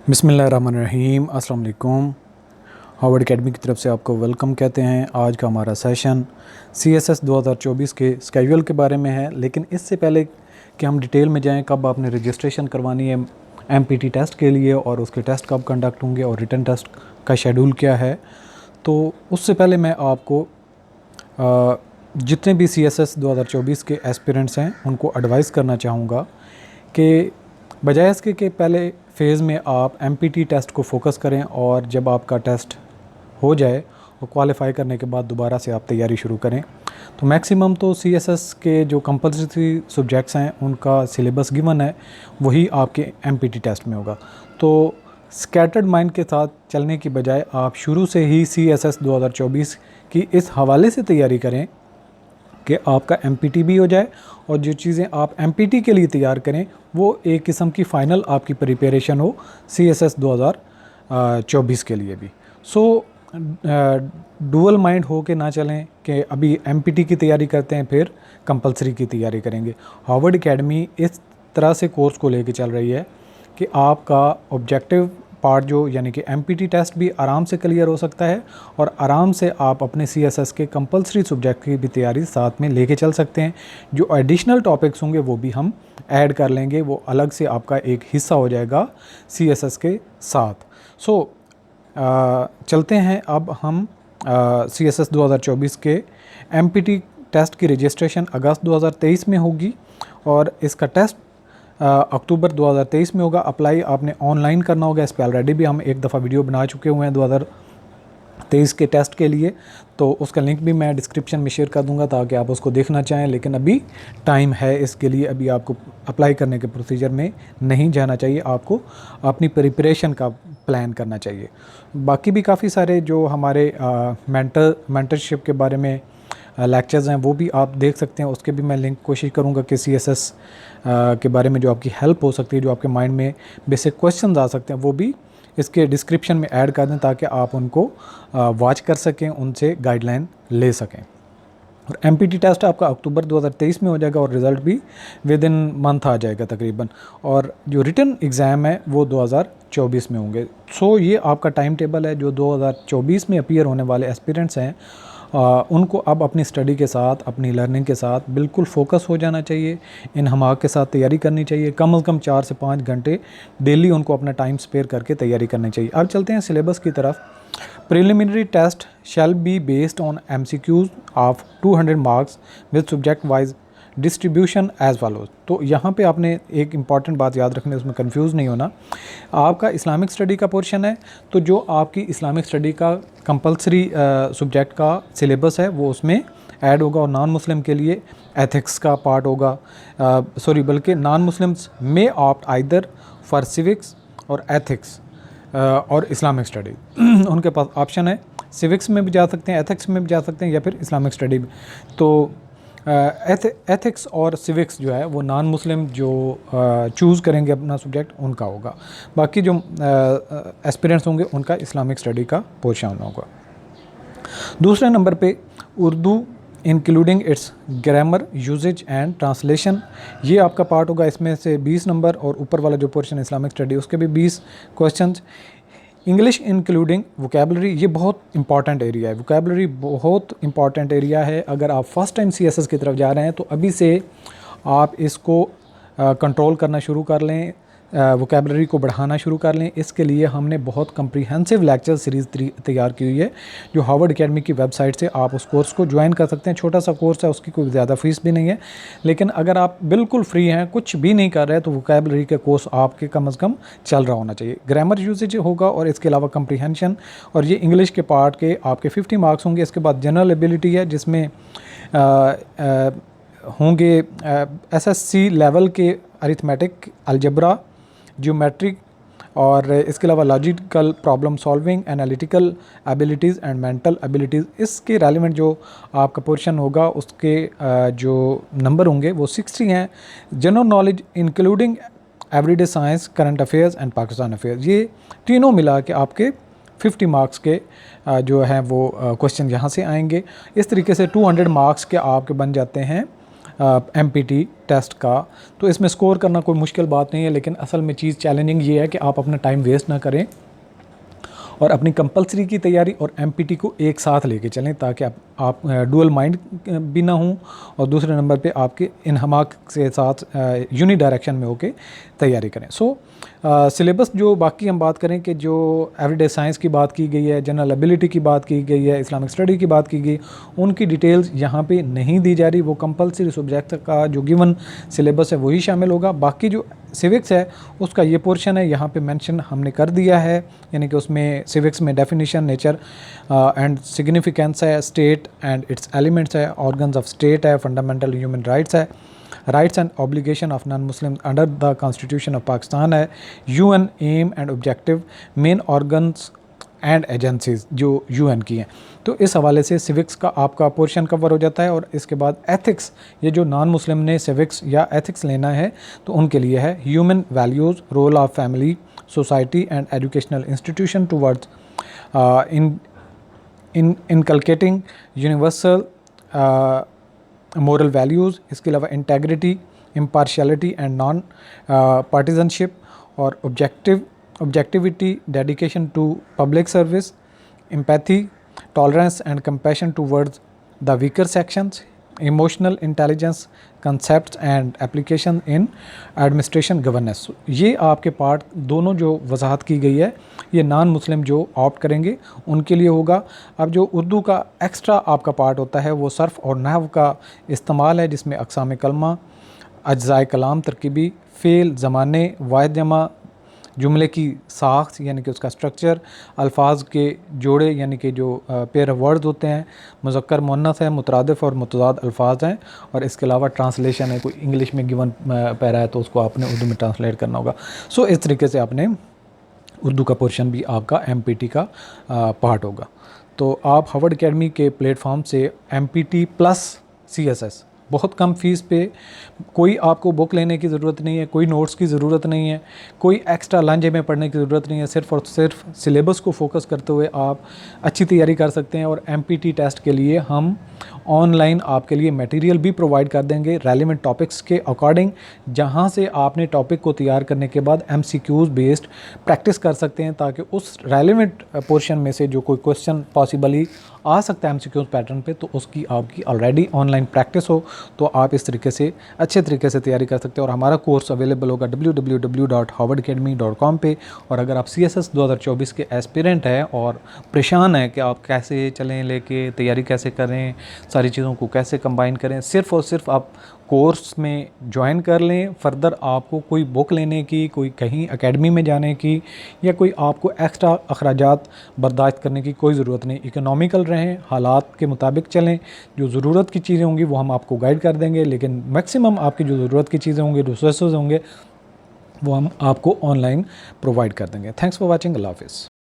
बिस्मिल्लाहिर्रहमानिर्रहीम। अस्सलाम वालेकुम। हार्वर्ड एकेडमी की तरफ से आपको वेलकम कहते हैं। आज का हमारा सेशन CSS 2024 के स्केड्यूल के बारे में है। लेकिन इससे पहले कि हम डिटेल में जाएं, कब आपने रजिस्ट्रेशन करवानी है MPT टेस्ट के लिए और उसके टेस्ट कब कंडक्ट होंगे और रिटन टेस्ट का शेड्यूल क्या है, तो उससे पहले मैं आपको जितने भी CSS 2024 के एस्पिरेंट्स हैं उनको एडवाइस करना चाहूँगा कि बजाय इसके कि पहले फ़ेज़ में आप MPT टेस्ट को फोकस करें और जब आपका टेस्ट हो जाए और क्वालिफाई करने के बाद दोबारा से आप तैयारी शुरू करें। तो मैक्सिमम तो CSS के जो कंपल्सरी सब्जेक्ट्स हैं उनका सिलेबस गिवन है, वही आपके MPT टेस्ट में होगा। तो स्कैटर्ड माइंड के साथ चलने की बजाय आप शुरू से ही CSS 2024 की इस हवाले से तैयारी करें कि आपका MPT भी हो जाए और जो चीज़ें आप MPT के लिए तैयार करें वो एक किस्म की फ़ाइनल आपकी प्रिपरेशन हो CSS 2024 के लिए भी। सो डुअल माइंड हो के ना चलें कि अभी MPT की तैयारी करते हैं फिर कंपलसरी की तैयारी करेंगे। हार्वर्ड एकेडमी इस तरह से कोर्स को लेके चल रही है कि आपका ऑब्जेक्टिव पार्ट जो यानी कि MPT टेस्ट भी आराम से क्लियर हो सकता है और आराम से आप अपने CSS के कंपलसरी सब्जेक्ट की भी तैयारी साथ में लेके चल सकते हैं। जो एडिशनल टॉपिक्स होंगे वो भी हम ऐड कर लेंगे, वो अलग से आपका एक हिस्सा हो जाएगा CSS के साथ। सो चलते हैं अब हम CSS 2024 के MPT टेस्ट की रजिस्ट्रेशन अगस्त 2023 में होगी और इसका टेस्ट अक्टूबर 2023 में होगा। अप्लाई आपने ऑनलाइन करना होगा। इस पर ऑलरेडी भी हम एक दफ़ा वीडियो बना चुके हुए हैं 2023 के टेस्ट के लिए, तो उसका लिंक भी मैं डिस्क्रिप्शन में शेयर कर दूंगा ताकि आप उसको देखना चाहें। लेकिन अभी टाइम है इसके लिए, अभी आपको अप्लाई करने के प्रोसीजर में नहीं जाना चाहिए, आपको अपनी प्रिपरेशन का प्लान करना चाहिए। बाकी भी काफ़ी सारे जो हमारे मेंटरशिप के बारे में लेक्चर्स हैं वो भी आप देख सकते हैं। उसके भी मैं लिंक कोशिश करूंगा कि CSS के बारे में जो आपकी हेल्प हो सकती है, जो आपके माइंड में बेसिक क्वेश्चंस आ सकते हैं, वो भी इसके डिस्क्रिप्शन में ऐड कर दें ताकि आप उनको वॉच कर सकें, उनसे गाइडलाइन ले सकें। और MPT टेस्ट आपका अक्टूबर 2023 में हो जाएगा और रिज़ल्ट भी विद इन मंथ आ जाएगा तकरीबन। और जो रिटन एग्ज़ाम है वो 2024 में होंगे। सो ये आपका टाइम टेबल है। जो 2024 में अपीयर होने वाले एस्पिरेंट्स हैं उनको अब अपनी स्टडी के साथ, अपनी लर्निंग के साथ बिल्कुल फोकस हो जाना चाहिए। इन हमाक के साथ तैयारी करनी चाहिए। कम से कम 4 से 5 घंटे डेली उनको अपना टाइम स्पेयर करके तैयारी करनी चाहिए। अब चलते हैं सिलेबस की तरफ। Preliminary test shall be based on MCQs of 200 marks with subject wise distribution as follows. तो यहाँ पे आपने एक इम्पॉर्टेंट बात याद रखनी है, उसमें कंफ्यूज नहीं होना। आपका इस्लामिक स्टडी का पोर्शन है, तो जो आपकी इस्लामिक स्टडी का कंपलसरी सब्जेक्ट का सिलेबस है वो उसमें ऐड होगा। और नॉन मुस्लिम के लिए एथिक्स का पार्ट होगा, बल्कि नॉन मुस्लिम्स में ऑप्ट आइदर फॉर सिविक्स और एथिक्स और इस्लामिक स्टडी। उनके पास ऑप्शन है, सिविक्स में भी जा सकते हैं, एथिक्स में भी जा सकते हैं या फिर इस्लामिक स्टडी भी। तो एथिक्स और सिविक्स जो है वो नॉन मुस्लिम जो चूज़ करेंगे अपना सब्जेक्ट उनका होगा। बाकी जो एस्पिरेंट्स होंगे उनका इस्लामिक स्टडी का पोर्शन होगा। दूसरे नंबर पे Urdu including its grammar, usages and translation, ये आपका पार्ट होगा। इसमें से 20 नंबर और ऊपर वाला जो पोर्शन इस्लामिक स्टडी उसके भी 20 क्वेश्चंस। इंग्लिश इंक्लूडिंग वोकेबलरी, ये बहुत इंपॉर्टेंट एरिया है। वोकेबलरी बहुत इंपॉर्टेंट एरिया है। अगर आप फर्स्ट टाइम CSS की तरफ जा रहे हैं तो अभी से आप इसको कंट्रोल करना शुरू कर लें, वोकेबलरी को बढ़ाना शुरू कर लें। इसके लिए हमने बहुत कम्प्रीहेंसिव लेक्चर सीरीज़ तैयार की हुई है जो हार्वर्ड एकेडमी की वेबसाइट से आप उस कोर्स को ज्वाइन कर सकते हैं। छोटा सा कोर्स है, उसकी कोई ज़्यादा फीस भी नहीं है। लेकिन अगर आप बिल्कुल फ्री हैं, कुछ भी नहीं कर रहे, तो वोकेबलरी के कोर्स आपके कम से कम चल रहा होना चाहिए। ग्रामर यूजेज होगा और इसके अलावा कम्प्रीहेंशन, और ये इंग्लिश के पार्ट के आपके 50 मार्क्स होंगे। इसके बाद जनरल एबिलिटी है जिसमें होंगे SSC लेवल के अरिथमेटिक, अलजब्रा, जियोमेट्रिक, और इसके अलावा logical problem solving, analytical abilities and mental abilities. इसके रेलिवेंट जो आपका पोर्शन होगा उसके जो नंबर होंगे वो 60 हैं। General knowledge including everyday science, current affairs and Pakistan affairs, ये तीनों मिला के आपके 50 मार्क्स के जो हैं वो क्वेश्चन यहाँ से आएंगे। इस तरीके से 200 मार्क्स के आपके बन जाते हैं MPT टेस्ट का। तो इसमें स्कोर करना कोई मुश्किल बात नहीं है, लेकिन असल में चीज़ चैलेंजिंग ये है कि आप अपना टाइम वेस्ट ना करें और अपनी कंपलसरी की तैयारी और MPT को एक साथ लेके चलें, ताकि आप डुअल माइंड भी ना हों और दूसरे नंबर पे आपके इन्हमाक के साथ यूनी डायरेक्शन में होके तैयारी करें। सो सिलेबस जो बाकी हम बात करें कि जो एवरीडे साइंस की बात की गई है, जनरल एबिलिटी की बात की गई है, इस्लामिक स्टडी की बात की गई, उनकी डिटेल्स यहाँ पे नहीं दी जा रही। वो कंपलसरी सब्जेक्ट का जो गिवन सिलेबस है वही शामिल होगा। बाकी जो सिविक्स है उसका ये पोर्शन है यहाँ पे मेंशन हमने कर दिया है, यानी कि उसमें सिविक्स में डेफिनेशन, नेचर एंड सिग्निफिकेंस है, स्टेट एंड इट्स एलिमेंट्स है, ऑर्गन्स ऑफ स्टेट है, फंडामेंटल ह्यूमन राइट्स है, rights and obligation of non Muslim under the constitution of Pakistan है, UN aim and objective, main organs and agencies जो UN की हैं। तो इस हवाले से सिविक्स का आपका पोर्शन कवर हो जाता है। और इसके बाद एथिक्स, ये जो नॉन मुस्लिम ने सिविक्स या एथिक्स लेना है तो उनके लिए है human values, role of family, society and educational institution towards inculcating universal moral values. इसके अलावा integrity, impartiality and non partisanship और objectivity, dedication to public service, empathy, tolerance and compassion towards the weaker sections, emotional intelligence, concepts and application in administration governance. ये आपके part दोनों जो वजाहत की गई है ये नॉन मुस्लिम जो ऑप्ट करेंगे उनके लिए होगा। अब जो उर्दू का एक्स्ट्रा आपका पार्ट होता है वो सर्फ और नहव का इस्तेमाल है, जिसमें अक़साम कलमा, अज्ज़ाए कलाम, तरकीबी फ़ेल, ज़माने, वाहिद जमा, जुमले की साख्त यानी कि उसका स्ट्रक्चर, अल्फाज के जोड़े यानी कि जो पेयर ऑफ वर्ड्स होते हैं, मुज़क्कर मुअन्नस है, मुतरादिफ और मुतज़ाद अल्फाज हैं, और इसके अलावा ट्रांसलेशन है, कोई इंग्लिश में गिवन पैरा है तो उसको आपने उर्दू में ट्रांसलेट करना होगा। सो इस तरीके से आपने उर्दू का पोर्शन भी आपका MPT का पार्ट होगा। तो आप हार्वर्ड एकेडमी के प्लेटफॉर्म से MPT प्लस CSS बहुत कम फ़ीस पे, कोई आपको बुक लेने की ज़रूरत नहीं है, कोई नोट्स की ज़रूरत नहीं है, कोई एक्स्ट्रा लांझे में पढ़ने की ज़रूरत नहीं है। सिर्फ़ और सिर्फ सिलेबस को फोकस करते हुए आप अच्छी तैयारी कर सकते हैं। और MPT टेस्ट के लिए हम ऑनलाइन आपके लिए मटेरियल भी प्रोवाइड कर देंगे रेलिवेंट टॉपिक्स के अकॉर्डिंग, जहां से आपने टॉपिक को तैयार करने के बाद MCQs बेस्ड प्रैक्टिस कर सकते हैं, ताकि उस रेलिवेंट पोर्शन में से जो कोई क्वेश्चन पॉसिबली आ सकता है MCQs पैटर्न पे, तो उसकी आपकी ऑलरेडी ऑनलाइन प्रैक्टिस हो, तो आप इस तरीके से अच्छे तरीके से तैयारी कर सकते हैं। और हमारा कोर्स अवेलेबल होगा www.harvardacademy.com पे। और अगर आप CSS 2024 के एस्पिरेंट हैं और परेशान हैं कि आप कैसे चलें लेके, तैयारी कैसे करें, सारी चीज़ों को कैसे कंबाइन करें, सिर्फ़ और सिर्फ आप कोर्स में ज्वाइन कर लें। फ़र्दर आपको कोई बुक लेने की, कोई कहीं एकेडमी में जाने की, या कोई आपको एक्स्ट्रा अखराजात बर्दाश्त करने की कोई ज़रूरत नहीं। इकोनॉमिकल रहें, हालात के मुताबिक चलें, जो ज़रूरत की चीज़ें होंगी वो हम आपको गाइड कर देंगे, लेकिन मैक्सिमम आपकी जो ज़रूरत की चीज़ें होंगी, रिसोर्सेज होंगे, वो हम आपको ऑनलाइन प्रोवाइड कर देंगे। Thanks for watching. अल्लाह हाफ़िज़।